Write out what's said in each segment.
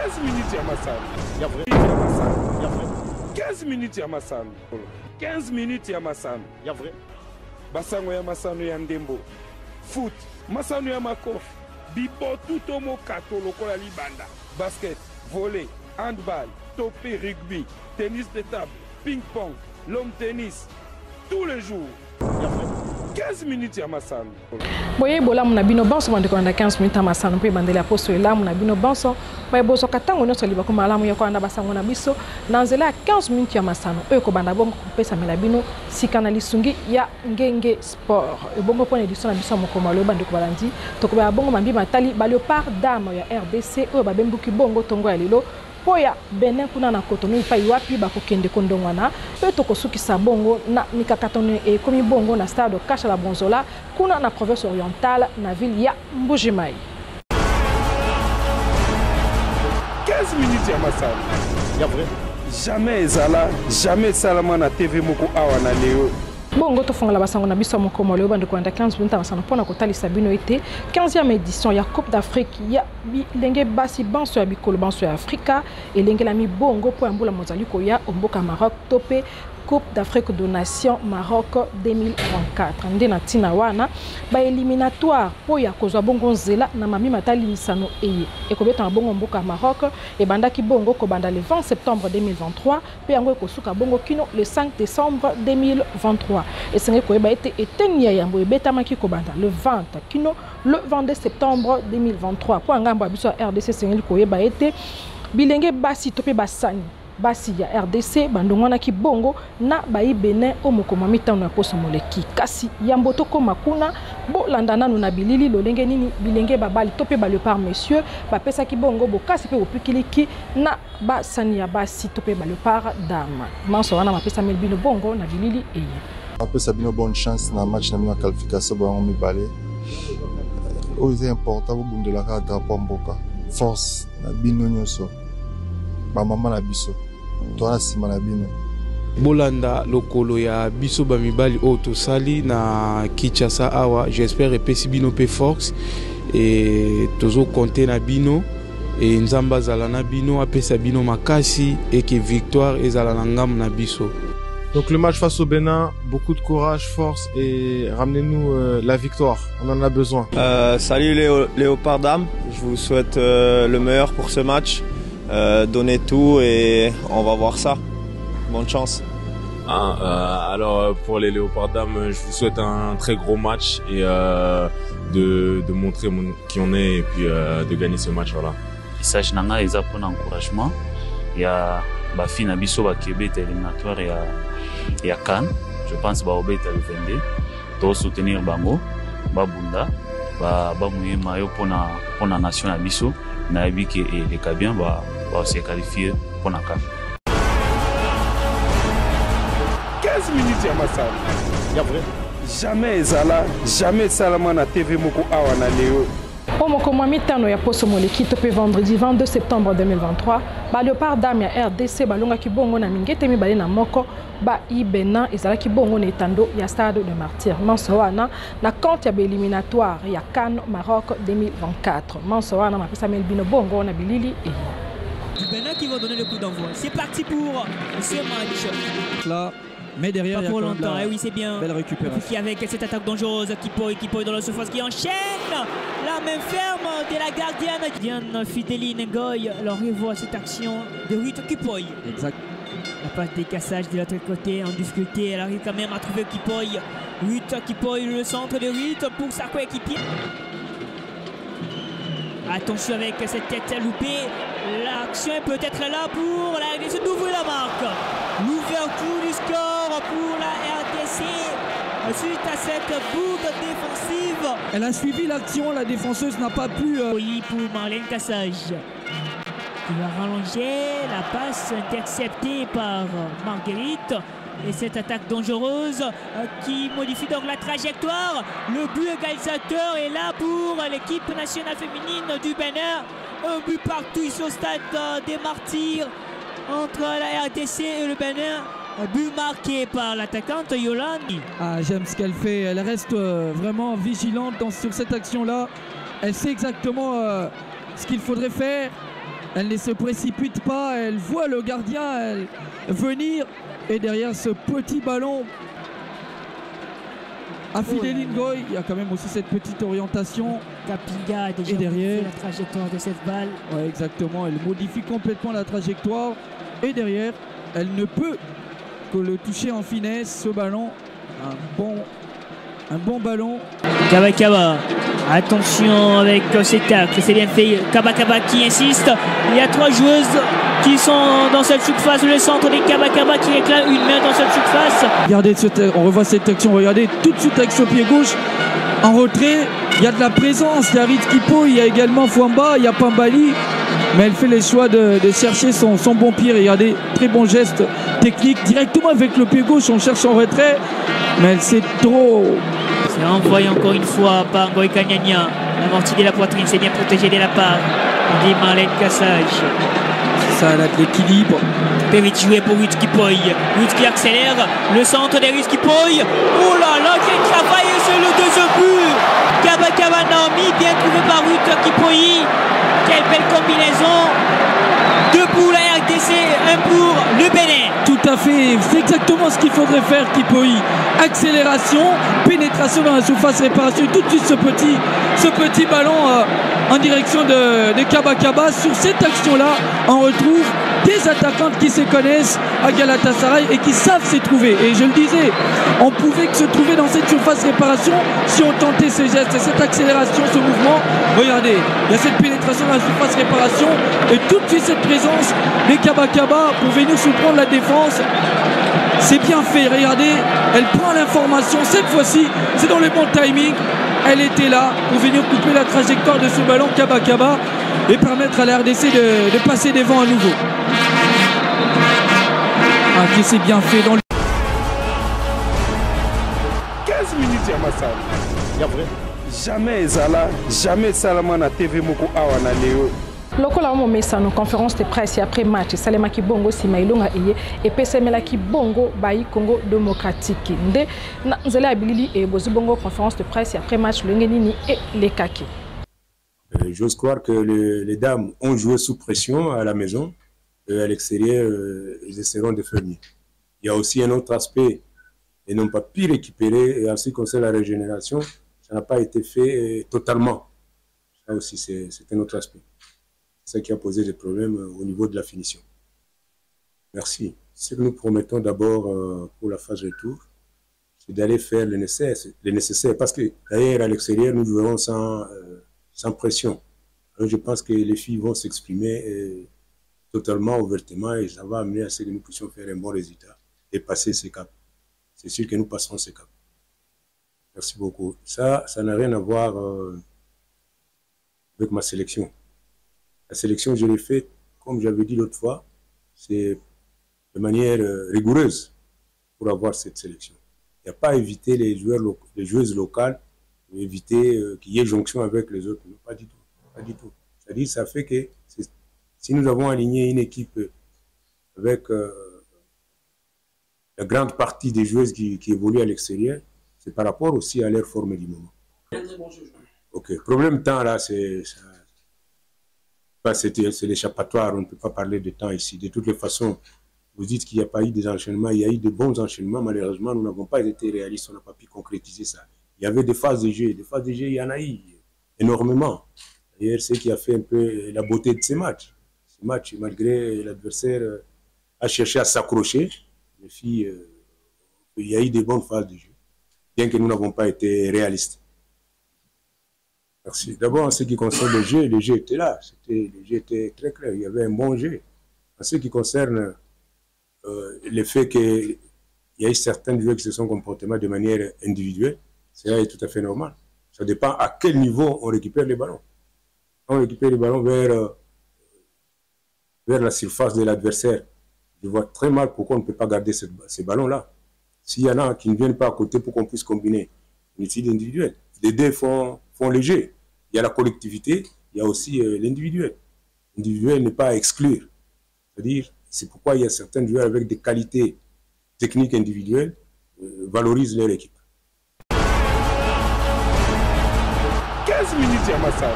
15 minutes ya masano. Ya vrai. Ya masano. Ya vrai. 15 minutes ya masano. 15 minutes ya masano. Ya vrai. Basango ya masano ya ndembo. Foot. Masano ya makofi. Bibo tuto mo kato lokola libanda. Basket, volley, handball, topé, rugby, tennis de table, ping-pong, long tennis. Tous les jours. Ya vrai. 15 minutes ya masano. Boye bola muna bino banso bande ko 15 minutes ya masano pe bandele aposto ela muna bino banso boye boso katango nyonso liba ko malamu ya ko anda basango na biso na nzela 15 minutes ya masano e ko banda bongo kopesa mela bino sikana lisungi ya ngenge sport e bongo pone edition na biso moko malo bande ko balandi to ko ba bongo mambi matali ba leopard dame ya RDC o ba bembuki bongo tongo ya lelo poya Benin kuna na Cotonou pa iwapi ba kokende kondongwana pe to kosukisa bongo na mikakatone e komi bongo na stade Kasha la Bonzola kuna na province orientale na ville ya Mbujimai. 15 minutes ya masano. Ya vrai. Jamais ezala, jamais salama na TV moko awa na leo. Bongo to fonga la basango na biso moko moleo bande ko 15 minutes masano pona ko talisa bino ete 15e édition ya Coupe d'Afrique ya lenge basi banso ya bikolo banso ya Afrika et lenge la mi bongo po ambula mozali ko ya omboka Maroc topé Coupe d'Afrique de Nations Maroc 2024 ndena tina wana ba éliminatoire po ya kozwa bongo nzela na mami matali misano eye ekobeta bongo mboka Maroc e bandaki bongo ko banda le 20 septembre 2023 pe yango ekosuka bongo kino le 5 décembre 2023 et senge ko eba ete etenia yambo ebeta maki ko banda le 20 kino le 22 septembre 2023 po ngambo biso RDC senge ko eba ete bilenge basi topé basani basi ya RDC bandongwana ki bongo na bayi Benin o mokoma mitano ya poso moleki kasi yamboto ko makuna bo landana no na bilili lolenge nini bilenge babali topé ba leopard monsieur ba pesa ki bongo bo kasi pe opikiliki na basani ya basi topé ba leopard dama manso wana mapesa melbino bongo na bilili eye apesa bino bonne chance na match na mina qualification ba mi balé o c'est important bo bundela ka drapeau mboka force na bino nyoso ba mama na biso to na sima na bino bolanda lokolo ya biso ba mibali o to sali na Kinshasa awa j'espère epesi bino pe force et tozo compter na bino et nzamba zala na bino apesa bino makasi et que victoire ezala na ngam na biso. Donc le match face au Bénin, beaucoup de courage, force et ramenez-nous la victoire, on en a besoin. Salut Léopard Dame, je vous souhaite le meilleur pour ce match. Donnez tout et on va voir ça. Bonne chance. Alors pour les Léopards Dames, je vous souhaite un très gros match et de montrer qui on est et puis de gagner ce match. Voilà. Message nanga eza pour encouragement. Il y a bafi na biso ba kebeta éliminatoire ya CAN. Je pense ba obeta le 22. To soutenir bango, ba bunda, ba muyema yo pona nation na biso. Na yebi ke les Cabiens va se qualifier pour la CAN. 15 minutes ya masano. Ya vrai. Jamais ezala, jamais salama na TV moko awa na leo. Au mokoma mitano ya poso moleki topé vendredi 22 septembre 2023 ba leopard dame ya RDC balonga ki bongo na mingete mibale na moko ba Benin ezala ki bongo na etando ya stade de Martyr manso wana na compte ya éliminatoire ya CAN Maroc 2024 manso wana mapesa melbino bongo na bilili et du Benin qui va donner le coup d'envoi. C'est parti pour ce match. Là, mais derrière, pas il y a pour longtemps. la oui, c'est bien. Belle récupération. Qui avec cette attaque dangereuse, Kipoy dans la surface qui enchaîne. La main ferme de la gardienne Diane Fideli Ngoy. Alors il voit cette action de Ruth Kipoy. Exact. La passe décassage de l'autre côté en difficulté. Elle arrive quand même à trouver Kipoy. Ruth Kipoy, le centre de Ruth pour sa coéquipier. Attention avec cette tête loupée. L'action est peut-être là pour la RDC d'ouvrir la marque. L'ouverture du score pour la RDC suite à cette boucle défensive. Elle a suivi l'action, la défenseuse n'a pas pu... Oui, pour Marlène Cassage. Qui va rallonger la passe interceptée par Marguerite. Et cette attaque dangereuse qui modifie donc la trajectoire. Le but égalisateur est là pour l'équipe nationale féminine du Bénin. Un but partout ici au stade des Martyrs entre la RDC et le Bénin. Un but marqué par l'attaquante Yolande. Ah, j'aime ce qu'elle fait. Elle reste vraiment vigilante sur cette action-là. Elle sait exactement ce qu'il faudrait faire. Elle ne se précipite pas, elle voit le gardien venir. Et derrière ce petit ballon à Fideline Goy, il y a quand même aussi cette petite orientation. Kapinga a déjà et derrière la trajectoire de cette balle. Ouais, exactement, elle modifie complètement la trajectoire. Et derrière, elle ne peut que le toucher en finesse. Ce ballon, un bon ballon. Kaba, attention avec ces tacles, c'est bien fait. Kaba qui insiste. Il y a 3 joueuses qui sont dans cette surface. Le centre des Kaba qui réclame une main dans cette surface. Regardez, on revoit cette action. Regardez tout de suite avec ce pied gauche en retrait. Il y a de la présence. Il y a Ritskipo, il y a également Fouamba, il y a Pambali. Mais elle fait le choix de chercher son bon pied. Regardez, très bon geste technique. Directement avec le pied gauche, on cherche en retrait. Mais elle sait trop. C'est envoyé encore une fois par Ngoy Kanyanya. Amorti de la poitrine, c'est bien protégé de la part des Marlène Cassage. Ça a l'équilibre. Peut vite jouer pour Ritskipoy. Ritski accélère. Le centre de Ritskipoy. Oh là là, quel travail, c'est le deuxième but. Kaba Naomi, bien trouvé par Ritskipoy. Quelle belle combinaison. 2 pour la RDC, 1 pour le Bénin. Tout à fait, c'est exactement ce qu'il faudrait faire, Kipoy. Accélération, pénétration dans la surface, réparation. Et tout de suite ce petit ballon en direction de Kaba. Sur cette action-là, on retrouve des attaquantes qui se connaissent à Galatasaray et qui savent se trouver. Et je le disais, on pouvait que se trouver dans cette surface réparation si on tentait ces gestes, cette accélération, ce mouvement. Regardez, il y a cette pénétration dans la surface réparation et tout de suite cette présence des Kaba pour venir surprendre la défense. C'est bien fait, regardez, elle prend l'information. Cette fois-ci, c'est dans le bon timing. Elle était là pour venir couper la trajectoire de ce ballon Kaba et permettre à la RDC de passer devant à nouveau. Ah, qui c'est bien fait dans le... 15 minutes ya masala. Ya vrai. Jamais ezala, jamais salama na TV moko awa na leo. Lokola momesano conférence de presse après match Salema Kibongo Simailonga eye et PSMLA Kibongo Bayi Congo démocratique nde nzela abilili et bozibongo conférence de presse après match Lengenini et les Kaki. J'ose croire que les dames ont joué sous pression à la maison et à l'extérieur ils essaieront de faire mieux. Il y a aussi un autre aspect et n'ont pas pu récupérer et en ce qui concerne la régénération ça n'a pas été fait totalement. Ça aussi c'est un autre aspect. C'est ça qui a posé des problèmes au niveau de la finition. Merci. Ce que nous promettons d'abord pour la phase retour, c'est d'aller faire le nécessaire parce que d'ailleurs à l'extérieur, nous jouerons sans pression. Alors, je pense que les filles vont s'exprimer totalement, ouvertement et ça va amener à ce que nous puissions faire un bon résultat et passer ces caps. C'est sûr que nous passerons ces caps. Merci beaucoup. Ça n'a rien à voir avec ma sélection. La sélection, je l'ai faite, comme j'avais dit l'autre fois, c'est de manière rigoureuse pour avoir cette sélection. Il n'y a pas à éviter les joueuses locales, éviter qu'il y ait jonction avec les autres. Non, pas du tout. Pas du tout. C'est-à-dire, ça fait que si nous avons aligné une équipe avec la grande partie des joueuses qui évoluent à l'extérieur, c'est par rapport aussi à leur forme du moment. Ok. Problème temps là, c'est l'échappatoire, on ne peut pas parler de temps ici. De toutes les façons, vous dites qu'il n'y a pas eu des enchaînements, il y a eu de bons enchaînements, malheureusement, nous n'avons pas été réalistes, on n'a pas pu concrétiser ça. Il y avait des phases de jeu, il y en a eu énormément. D'ailleurs, c'est ce qui a fait un peu la beauté de ces matchs. Ces matchs, malgré l'adversaire a cherché à s'accrocher, les filles, il y a eu des bonnes phases de jeu, bien que nous n'avons pas été réalistes. Merci. D'abord, en ce qui concerne le jeu était là. Le jeu était très clair. Il y avait un bon jeu. En ce qui concerne le fait qu'il y a eu certains joueurs qui se sont comportés de manière individuelle, c'est tout à fait normal. Ça dépend à quel niveau on récupère les ballons. Quand on récupère les ballons vers la surface de l'adversaire, je vois très mal pourquoi on ne peut pas garder ces ballons-là. S'il y en a qui ne viennent pas à côté pour qu'on puisse combiner une étude individuelle, les deux font le jeu. Il y a la collectivité, il y a aussi l'individuel. L'individuel n'est pas à exclure. C'est-à-dire, c'est pourquoi il y a certains joueurs avec des qualités techniques individuelles valorisent leur équipe. 15 minutes à Massal.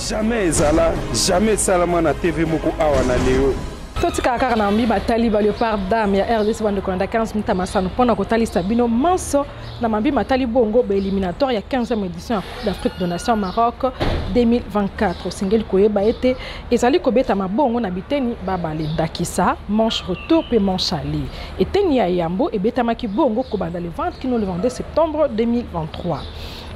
jamais ezala, jamais salama na TV moko awa na leo. Toti kaka na mbi batali ba Léopard Dame ya RDC bande konda 15 minutes masano pona kotali sabino manso na mambi matali bongo ba éliminatoire ya 15e édition ya Coupe d'Afrique de Nations Maroc 2024 single koyeba ete ezali kobeta mabongo na biteni babale ndakisa manche retour pe manche aller eteni ya yambo ebeta maki bongo kobanda le 20 kino le 22 septembre 2023.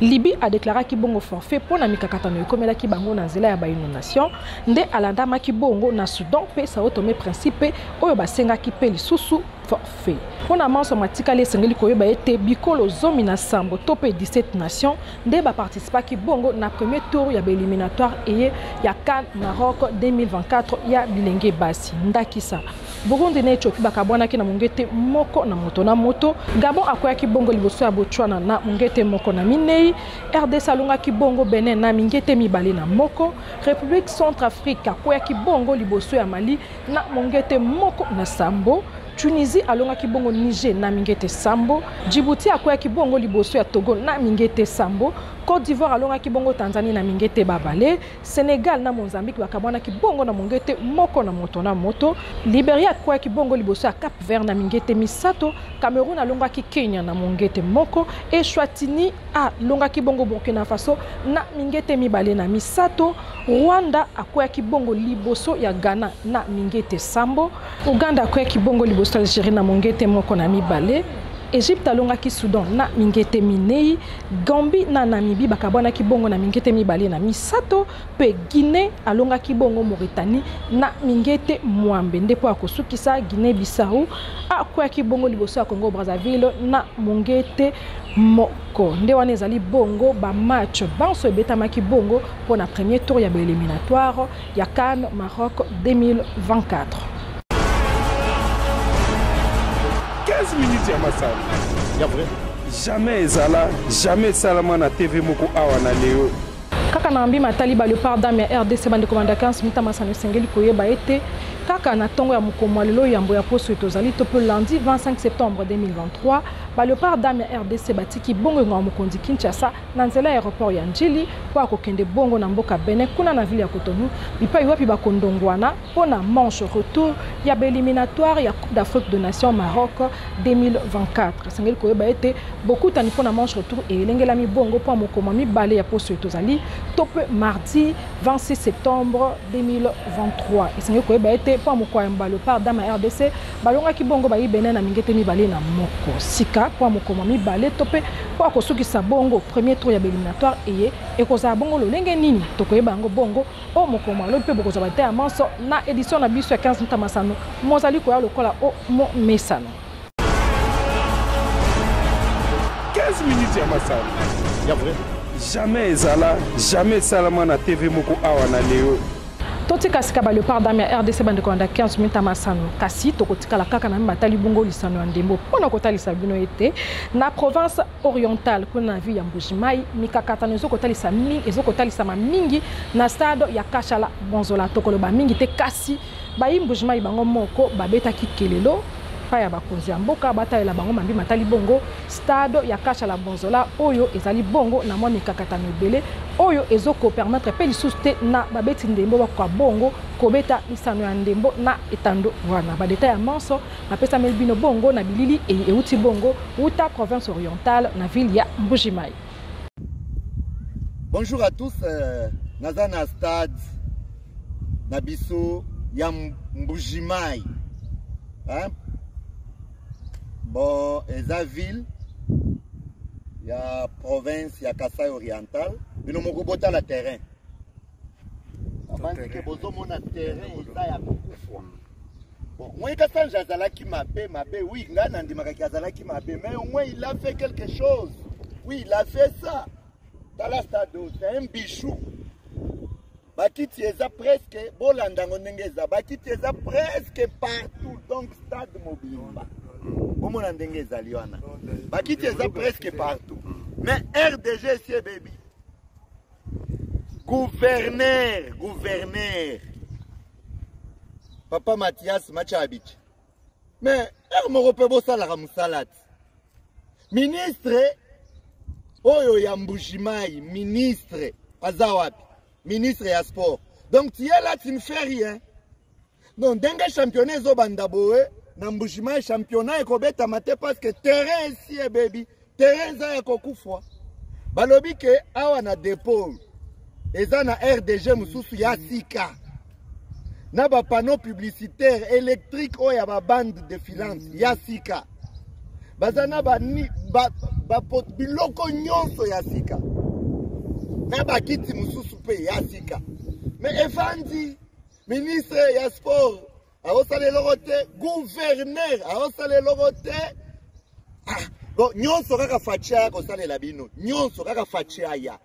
Libye a déclaré ki bongo forfait pour na mikakatano ekomela ki bango na nzela ya ba inondation nde alanda maki bongo na Soudan pe Sao Tomé Principe oyo basenga ki pe lisusu forfait. Pour na manso matika le sengeli koyeba ete bikolo zomi na sambo tope 17 nations nde ba participa ki bongo na premier tour ya ba éliminatoire eye ya CAN Maroc 2024 ya bilenge basi ndakisa. Burundi na Ethiopie bakabwana ki na mungete moko na moto na moto. Gabon akoya ki bongo liboso ya Botswana na mungete moko na minei. RDC alonga ki bongo Benin na mingete mibale na moko. République Centrafrique akoya ki bongo liboso ya Mali na mungete moko na sambo. Tunisie alonga ki bongo Niger na mingete sambo. Djibouti akoya ki bongo liboso ya Togo na mingete sambo. Côte d'Ivoire alonga ki bongo Tanzanie na mingete babale. Sénégal na Mozambique bakabwana ki bongo na mungete moko na moto na moto. Liberia akoya ki bongo liboso ya Cap Vert na mingete misato. Cameroun alonga ki Kenya na mungete moko. Eswatini alonga ki bongo Burkina Faso na mingete mibale na misato. Rwanda akoya ki bongo liboso ya Ghana na mingete sambo. Uganda akoya ki bongo liboso ya Algérie na mungete moko na mibale. Égypte alonga ki Soudan na mingete minei. Gambie na Namibie bakabwana ki bongo na mingete mibale na misato. Pe Guinée alonga ki bongo Mauritanie na mingete mwambe. Ndepo akosukisa Guinée Bissau akoya ki bongo liboso ya Congo Brazzaville na mungete moko. Nde wana ezali bongo ba match banso ebetamaki bongo pour na premier tour ya ba éliminatoire ya CAN Maroc 2024. 15 minutes ya masano. Ya vrai. Jamais ezala, jamais salama na TV moko awa na leo. Kaka na mbi matali ba Léopard Dame ya RDC bande komanda 15 minutes masano sengeli koyeba ete kaka na tongo ya mukomo lelo yambo ya poso etozali tope lundi 25 septembre 2023 ba Léopard Dame ya RDC batiki bongo ngwa mukondi Kinshasa na nzela ya aéroport ya Njili kwa kokende bongo na mboka Benin kuna na ville ya Cotonou bipai wapi bakondongwana pona manche retour ya éliminatoire ya Coupe d'Afrique de Nations Maroc 2024 sengeli koyeba ete beaucoup tani pona manche retour et elengela mi bongo po mukomo mibale ya poso etozali tope mardi 26 septembre 2023 sengeli koyeba ete pour mukwa ba Léopard Dame ya RDC balonga ki bongo ba Benin na mingete mibale na moko sika pour mukoma mibale tope pour akosukisa bongo premier tour ya éliminatoire eye ekozala bongo lolenge nini tokoyeba ngo bongo o mukoma lo pe bokozaba te amanso na édition na biso ya 15 minutes masano mozali koya lokola o mo mesano 15 minutes ya masano. Ya vrai. Jamais ezala, jamais salama na TV moko awa na leo. Toti kasika ba Léopard Dame ya RDC bande konda 15 minutes masano kasi tokotikala kaka na batali bongo lisano ya ndembo pona kotalisa bino ete na province orientale kuna ville ya Mbujimai mikakatano ezokotalisa mingi ezokotalisa mingi na stade ya Kashala Bonzola tokoloba mingi te kasi ba Mbujimai bango moko babetaki kelelo ya bakonzi ya mboka batalela bango mambi matali bongo stade ya Kashala Bonzola oyo ezali bongo na mwa mikakatano ebele oyo ezoko permettre pe lisusu te na babeti ndembo bakwa bongo kobeta lisano ya ndembo na etando wana badeta ya manso napesa melbino bongo na bilili euti bongo uta province orientale na ville ya Mbujimai. Bonjour à tous, naza na stade na biso ya Mbujimai. Hein? Bon, eza ville ya province ya Kasai oriental bino moko bota la terrain abandi ke bozo mona terrain eza ya kufwa bon moi Kasai azalaki mabe oui ngana ndimaka azalaki mabe mais au moins il a fait quelque chose, oui il a fait ça dans la stade, c'est un bijou bakiti eza presque bolandango ndenge eza bakiti eza presque partout donc stade mobimba on a ndenge ezali wana bakiti eza presque partout mais RDG c'est baby gouverneur Papa Mathias Machabich mais moko bo sala ka musalat ministre oyo ya Mbujimai ministre aza wapi ministre ya sport. Donc tu es là, tu ne fais rien. Donc dengue championnat zo bandaboe, nambushima championnat et kobeta mate parce que terrain ici baby, terrain za yakokufwa. Balobi ke awa na dépôt. Eza na RDG mususu ya sika. Na ba panneau publicitaire électrique o ya ba bande de filance ya sika. Bazana ba ni ba pot biloko nyonso ya sika. Na ba kiti mususu pe ya sika. Mais Evandi, ministre ya sport, a osale lorote, gouverneur, a osale lorote. Ah, bon, nyonso kaka fachia ko sale la bino. Nyonso kaka fachia ya.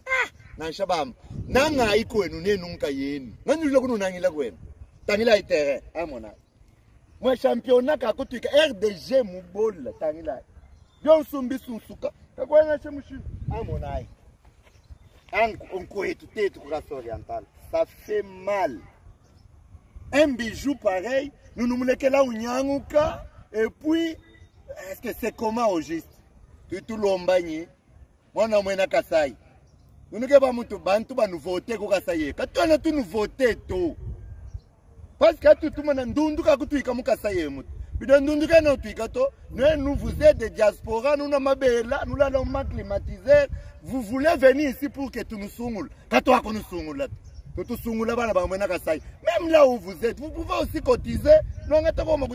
Ah, na shabam. Nanga iko enu ne nunka yenu. Nani lo kunu nangila kwenu. Tangila itere, amona. Moi championnat ka kutuika RDG mubola tangila. Yo sumbi sunsuka. Kwa na chemushi amona. On courait tout est tout oriental. Ça fait mal. Un bijou pareil, nous nous mettons là où Nyanguka, et puis, est-ce que c'est comment au juste? Tout l'ombagne, moi on a Kasai. Nous ne pouvons pas nous voter pour Kasai. Quand on a tout nous voter tout. Parce que tout le monde a ndundu kakutu ikamu Kasai. Nous vous êtes des diaspora, nous n'avons pas nous l'allons climatiser. Vous voulez venir ici pour que tu nous soungoules. Quand tu as nous soungoules, même là où vous êtes, vous pouvez aussi cotiser. Nous avons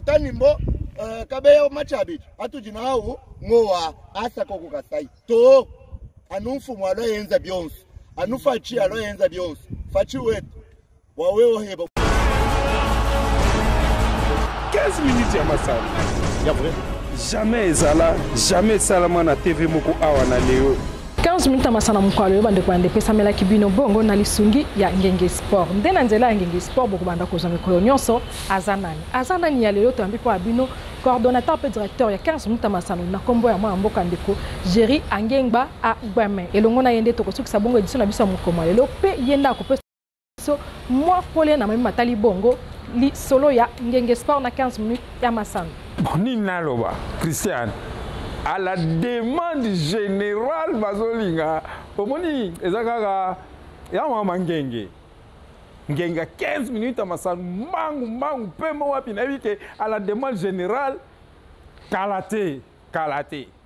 kabeya machabi atujina awo ngowa asa koko kasai to anumfu mwalo yenza byonse anufachi alo yenza byonse fachi wetu wawewo hebo 15 minutes ya masala ya vrai jamais ezala jamais salama na TV moko awa na leo 15 minutes amasana mkwalo bande kwande pesa mela kibino bongo na lisungi ya Ngenge Sport ndena nzela ya Ngenge Sport boko banda ko zame ko nyonso azanani ya lelo tambi ko abino coordonnateur pe directeur ya 15 minutes amasana na kombo ya mwa mboka ndeko Jerry Angengba a Gwame elongo na yende to ko sukisa bongo edition na biso mukoma lelo pe yenda ko so moi pole na mema matali bongo li solo ya Ngenge Sport na 15 minutes ya masana boni naloba Christian à la demande générale bazolinga omoni ezakaka ya mama Ngenge 15 minutes amasana mangu pemo wapi na bike à la demande générale kalate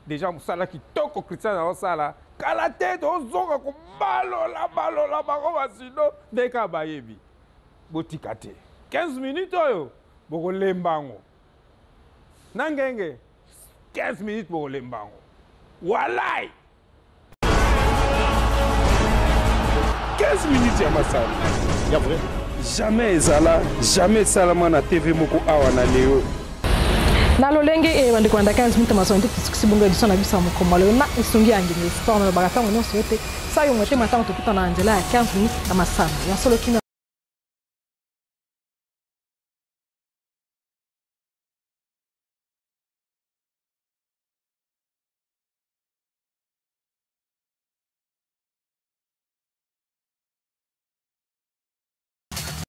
déjà musala kitoko Christian na osala kalate tozoka ko balola bako basido deka bayebi botikate 15 minutes oyo boko lembango na Ngenge 15 minutes pour le mbango. Walai! 15 minutes ya masala. Ya vrai? Jamais ezala, jamais salama na TV moko awa na leo. Na lolenge e bande kwanda 15 minutes masala ndiki tukisibunga edition na bisa mukoma leo na isungi ya Ngenge Sport na bagata ngo nyonso yote sayo mwete matango tukuta na Angela ya 15 minutes ya masala. Ya solo kina